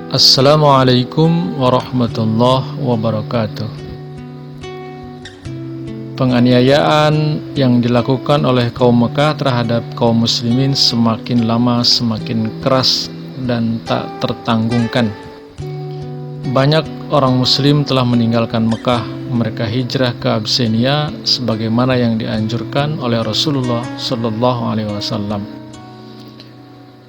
Assalamualaikum warahmatullahi wabarakatuh. Penganiayaan yang dilakukan oleh kaum Mekah terhadap kaum muslimin semakin lama semakin keras dan tak tertanggungkan. Banyak orang muslim telah meninggalkan Mekah, mereka hijrah ke Abyssinia sebagaimana yang dianjurkan oleh Rasulullah sallallahu alaihi wasallam.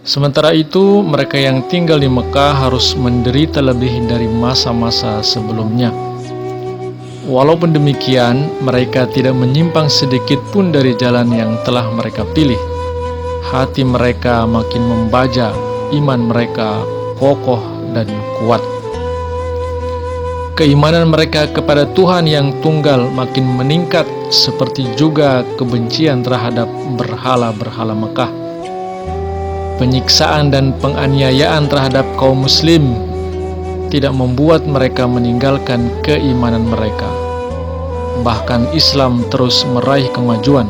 Sementara itu, mereka yang tinggal di Mekah harus menderita lebih dari masa-masa sebelumnya. Walaupun demikian, mereka tidak menyimpang sedikit pun dari jalan yang telah mereka pilih. Hati mereka makin membaja, iman mereka kokoh dan kuat. Keimanan mereka kepada Tuhan yang tunggal makin meningkat, seperti juga kebencian terhadap berhala-berhala Mekah. Penyiksaan dan penganiayaan terhadap kaum muslim tidak membuat mereka meninggalkan keimanan mereka. Bahkan Islam terus meraih kemajuan.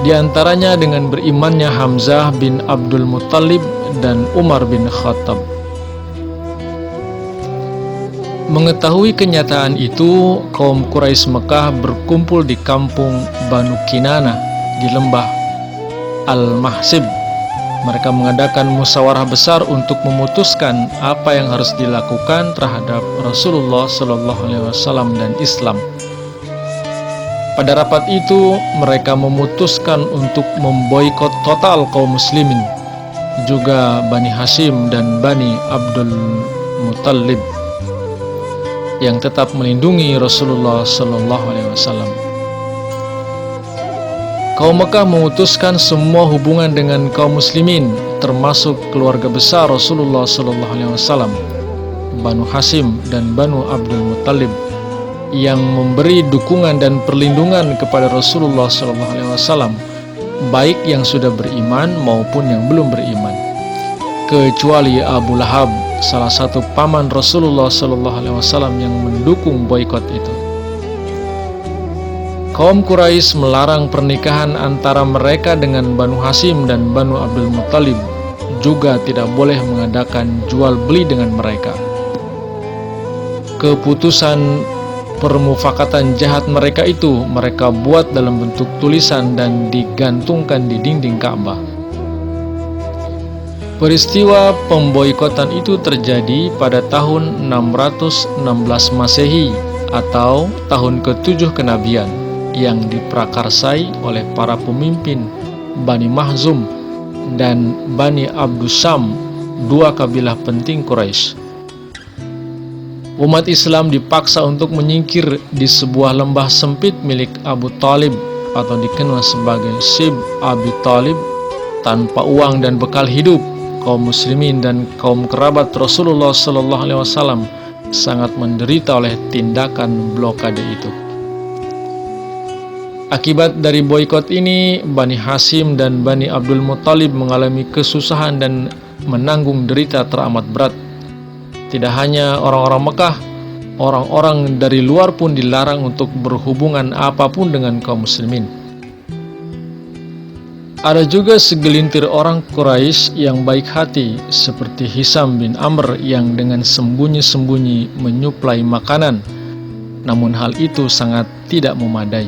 Di antaranya dengan berimannya Hamzah bin Abdul Muttalib dan Umar bin Khattab. Mengetahui kenyataan itu, kaum Quraisy Mekah berkumpul di kampung Banu Kinana di lembah Al-Mahsib. Mereka mengadakan musyawarah besar untuk memutuskan apa yang harus dilakukan terhadap Rasulullah Sallallahu Alaihi Wasallam dan Islam. Pada rapat itu, mereka memutuskan untuk memboikot total kaum muslimin, juga Bani Hashim dan Bani Abdul Muttalib yang tetap melindungi Rasulullah Sallallahu Alaihi Wasallam. Kaum Mekah memutuskan semua hubungan dengan kaum muslimin, termasuk keluarga besar Rasulullah sallallahu alaihi wasallam, Banu Hashim dan Banu Abdul Muttalib, yang memberi dukungan dan perlindungan kepada Rasulullah sallallahu alaihi wasallam, baik yang sudah beriman maupun yang belum beriman, kecuali Abu Lahab, salah satu paman Rasulullah sallallahu alaihi wasallam yang mendukung boikot itu. Kaum Quraisy melarang pernikahan antara mereka dengan Banu Hashim dan Banu Abdul Muttalib, juga tidak boleh mengadakan jual beli dengan mereka. Keputusan permufakatan jahat mereka itu mereka buat dalam bentuk tulisan dan digantungkan di dinding Ka'bah. Peristiwa pemboikotan itu terjadi pada tahun 616 Masehi atau tahun ke-7 kenabian, yang diprakarsai oleh para pemimpin Bani Mahzum dan Bani Abdusyam, dua kabilah penting Quraisy. Umat Islam dipaksa untuk menyingkir di sebuah lembah sempit milik Abu Talib atau dikenal sebagai Sib Abi Talib. Tanpa uang dan bekal hidup, kaum muslimin dan kaum kerabat Rasulullah sallallahu alaihi wasallam sangat menderita oleh tindakan blokade itu. Akibat dari boikot ini, Bani Hashim dan Bani Abdul Muttalib mengalami kesusahan dan menanggung derita teramat berat. Tidak hanya orang-orang Mekah, orang-orang dari luar pun dilarang untuk berhubungan apapun dengan kaum muslimin. Ada juga segelintir orang Quraisy yang baik hati, seperti Hisam bin Amr yang dengan sembunyi-sembunyi menyuplai makanan, namun hal itu sangat tidak memadai.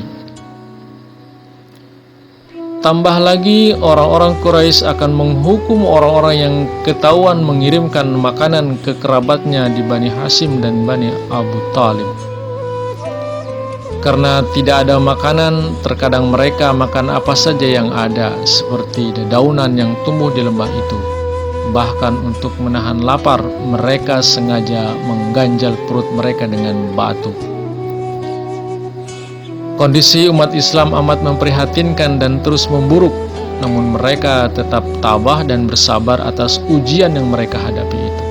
Tambah lagi, orang-orang Quraisy akan menghukum orang-orang yang ketahuan mengirimkan makanan ke kerabatnya di Bani Hashim dan Bani Abu Talib. Karena tidak ada makanan, terkadang mereka makan apa saja yang ada, seperti dedaunan yang tumbuh di lembah itu. Bahkan untuk menahan lapar, mereka sengaja mengganjal perut mereka dengan batu. Kondisi umat Islam amat memprihatinkan dan terus memburuk, namun mereka tetap tabah dan bersabar atas ujian yang mereka hadapi itu.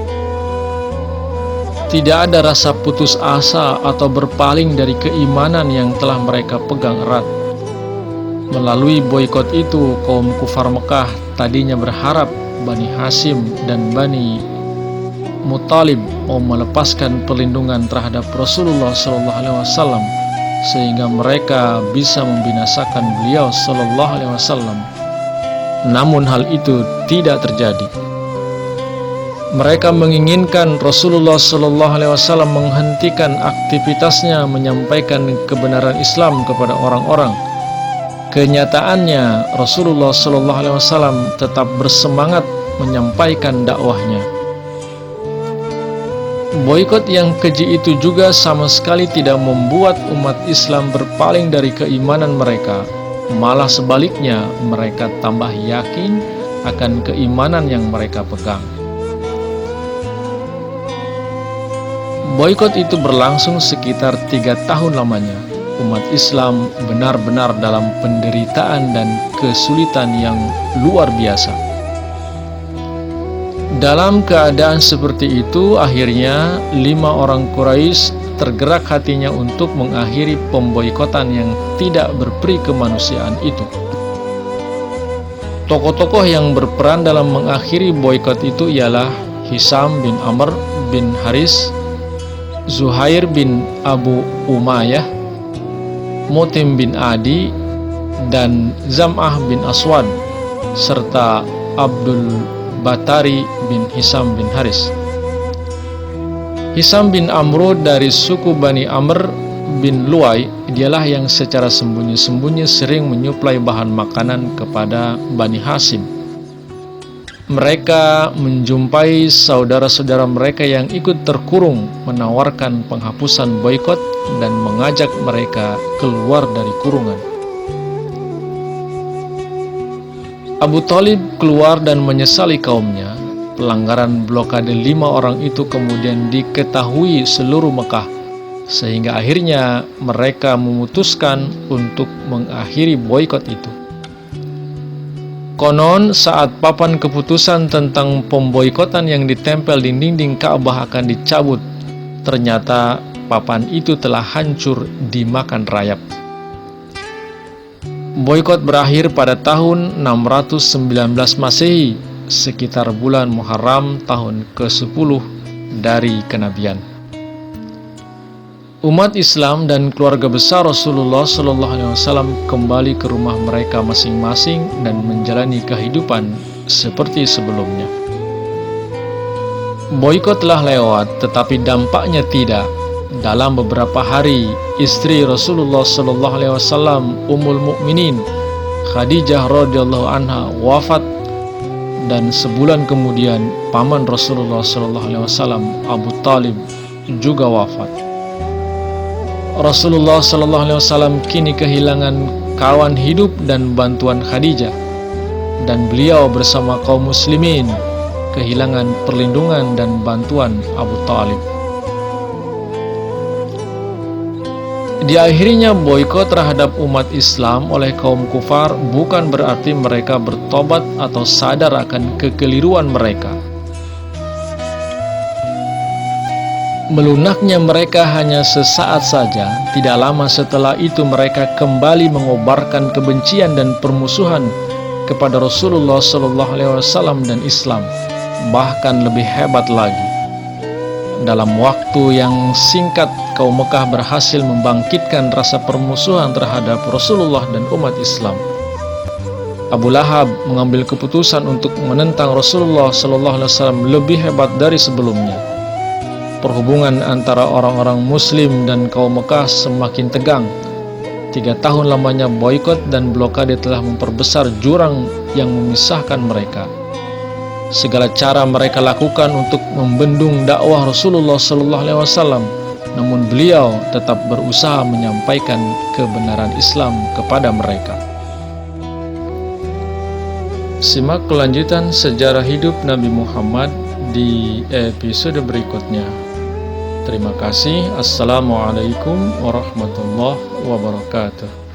Tidak ada rasa putus asa atau berpaling dari keimanan yang telah mereka pegang erat. Melalui boikot itu, kaum kufar Mekah tadinya berharap Bani Hashim dan Bani Muttalib mau melepaskan perlindungan terhadap Rasulullah SAW, sehingga mereka bisa membinasakan beliau sallallahu alaihi wasallam. Namun hal itu tidak terjadi. Mereka menginginkan Rasulullah Shallallahu Alaihi Wasallam menghentikan aktivitasnya menyampaikan kebenaran Islam kepada orang-orang. Kenyataannya Rasulullah Shallallahu Alaihi Wasallam tetap bersemangat menyampaikan dakwahnya. Boikot yang keji itu juga sama sekali tidak membuat umat Islam berpaling dari keimanan mereka. Malah sebaliknya, mereka tambah yakin akan keimanan yang mereka pegang. Boikot itu berlangsung sekitar 3 tahun lamanya. Umat Islam benar-benar dalam penderitaan dan kesulitan yang luar biasa. Dalam keadaan seperti itu, akhirnya 5 orang Quraisy tergerak hatinya untuk mengakhiri pemboikotan yang tidak berperi kemanusiaan itu. Tokoh-tokoh yang berperan dalam mengakhiri boikot itu ialah Hisam bin Amr bin Haris, Zuhair bin Abu Umayyah, Mutim bin Adi, dan Zam'ah bin Aswad, serta Abdul Batari bin Hisam bin Haris. Hisam bin Amr dari suku Bani Amr bin Luai, dialah yang secara sembunyi-sembunyi sering menyuplai bahan makanan kepada Bani Hasim. Mereka menjumpai saudara-saudara mereka yang ikut terkurung, menawarkan penghapusan boikot dan mengajak mereka keluar dari kurungan. Abu Thalib keluar dan menyesali kaumnya. Pelanggaran blokade 5 orang itu kemudian diketahui seluruh Mekah, sehingga akhirnya mereka memutuskan untuk mengakhiri boikot itu. Konon saat papan keputusan tentang pemboikotan yang ditempel di dinding Ka'bah akan dicabut, ternyata papan itu telah hancur dimakan rayap. Boikot berakhir pada tahun 619 Masehi, sekitar bulan Muharram tahun ke-10 dari kenabian. Umat Islam dan keluarga besar Rasulullah Shallallahu Alaihi Wasallam kembali ke rumah mereka masing-masing dan menjalani kehidupan seperti sebelumnya. Boikot telah lewat, tetapi dampaknya tidak. Dalam beberapa hari, istri Rasulullah Shallallahu Alaihi Wasallam, Ummul Mukminin Khadijah radhiyallahu anha wafat, dan sebulan kemudian paman Rasulullah Shallallahu Alaihi Wasallam, Abu Thalib, juga wafat. Rasulullah Shallallahu Alaihi Wasallam kini kehilangan kawan hidup dan bantuan Khadijah, dan beliau bersama kaum muslimin kehilangan perlindungan dan bantuan Abu Thalib. Diakhirinya boikot terhadap umat Islam oleh kaum kufar bukan berarti mereka bertobat atau sadar akan kekeliruan mereka. Melunaknya mereka hanya sesaat saja. Tidak lama setelah itu mereka kembali mengobarkan kebencian dan permusuhan kepada Rasulullah Shallallahu Alaihi Wasallam dan Islam. Bahkan lebih hebat lagi, dalam waktu yang singkat kaum Mekah berhasil membangkitkan rasa permusuhan terhadap Rasulullah dan umat Islam. Abu Lahab mengambil keputusan untuk menentang Rasulullah Shallallahu Alaihi Wasallam lebih hebat dari sebelumnya. Perhubungan antara orang-orang Muslim dan kaum Mekah semakin tegang. 3 tahun lamanya boikot dan blokade telah memperbesar jurang yang memisahkan mereka. Segala cara mereka lakukan untuk membendung dakwah Rasulullah Shallallahu Alaihi Wasallam, namun beliau tetap berusaha menyampaikan kebenaran Islam kepada mereka. Simak kelanjutan sejarah hidup Nabi Muhammad di episode berikutnya. Terima kasih. Assalamualaikum warahmatullahi wabarakatuh.